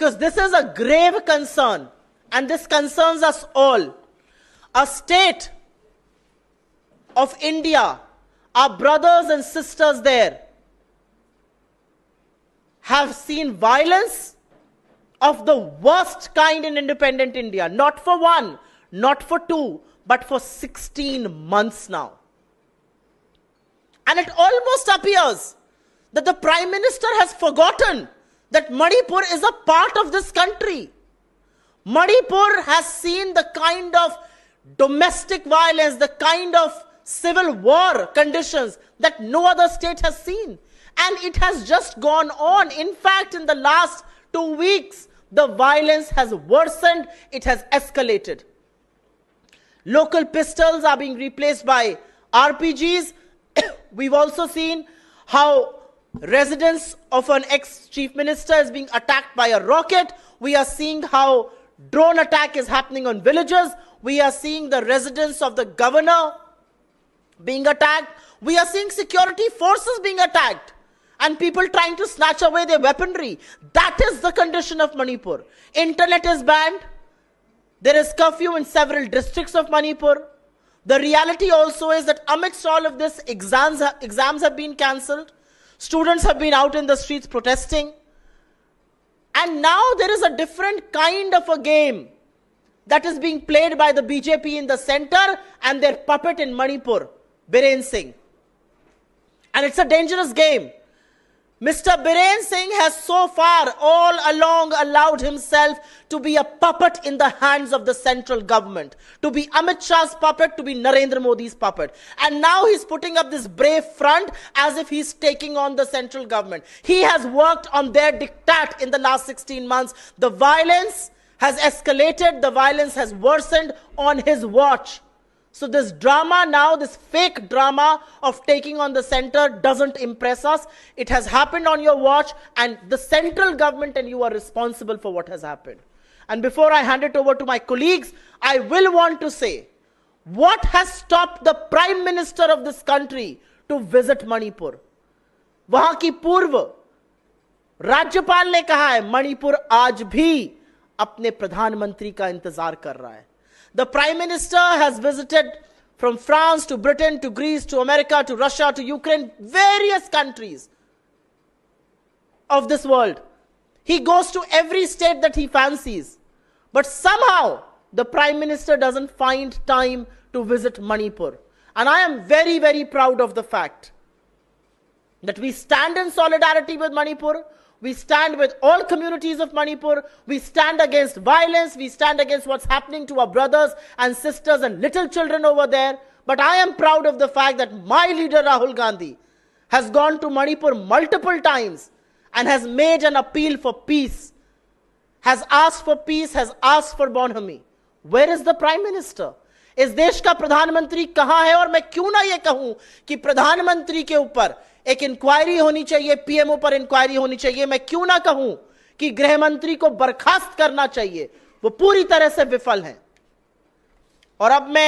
because this is a grave concern and this concerns us all. A state of India, our brothers and sisters there, have seen violence of the worst kind in independent India. Not for one, not for two, but for 16 months now. And it almost appears that the Prime Minister has forgotten that Manipur is a part of this country. Manipur has seen the kind of domestic violence, the kind of civil war conditions that no other state has seen. And it has just gone on. In fact, in the last 2 weeks, the violence has worsened, it has escalated. Local pistols are being replaced by RPGs. We've also seen how residence of an ex-chief minister is being attacked by a rocket. We are seeing how drone attack is happening on villages. We are seeing the residence of the governor being attacked. We are seeing security forces being attacked and people trying to snatch away their weaponry. That is the condition of Manipur. Internet is banned. There is curfew in several districts of Manipur. The reality also is that amidst all of this, exams have been cancelled. Students have been out in the streets protesting. And now there is a different kind of a game that is being played by the BJP in the center and their puppet in Manipur, Biren Singh. And it's a dangerous game. Mr. Biren Singh has so far all along allowed himself to be a puppet in the hands of the central government, to be Amit Shah's puppet, to be Narendra Modi's puppet. And now he's putting up this brave front as if he's taking on the central government. He has worked on their diktat in the last 16 months. The violence has escalated, the violence has worsened on his watch. So this drama now, this fake drama of taking on the center doesn't impress us. It has happened on your watch and the central government and you are responsible for what has happened. And before I hand it over to my colleagues, I will want to say, what has stopped the Prime Minister of this country to visit Manipur? वहां की पूर्व राज्यपाल ने कहा है मणिपुर आज भी अपने प्रधानमंत्री का इंतजार कर रहा है. The Prime Minister has visited from France to Britain to Greece to America to Russia to Ukraine, various countries of this world. He goes to every state that he fancies. But somehow the Prime Minister doesn't find time to visit Manipur. And I am very, very proud of the fact that we stand in solidarity with Manipur. We stand with all communities of Manipur. We stand against violence. We stand against what's happening to our brothers and sisters and little children over there. But I am proud of the fact that my leader Rahul Gandhi has gone to Manipur multiple times and has made an appeal for peace, has asked for peace, has asked for bonhomie. Where is the Prime Minister? इस देश का प्रधानमंत्री कहां है? और मैं क्यों ना ये कहूं कि प्रधानमंत्री के ऊपर एक इंक्वायरी होनी चाहिए, पीएमओ पर इंक्वायरी होनी चाहिए. मैं क्यों ना कहूं कि गृह मंत्री को बर्खास्त करना चाहिए. वो पूरी तरह से विफल हैं. और अब मैं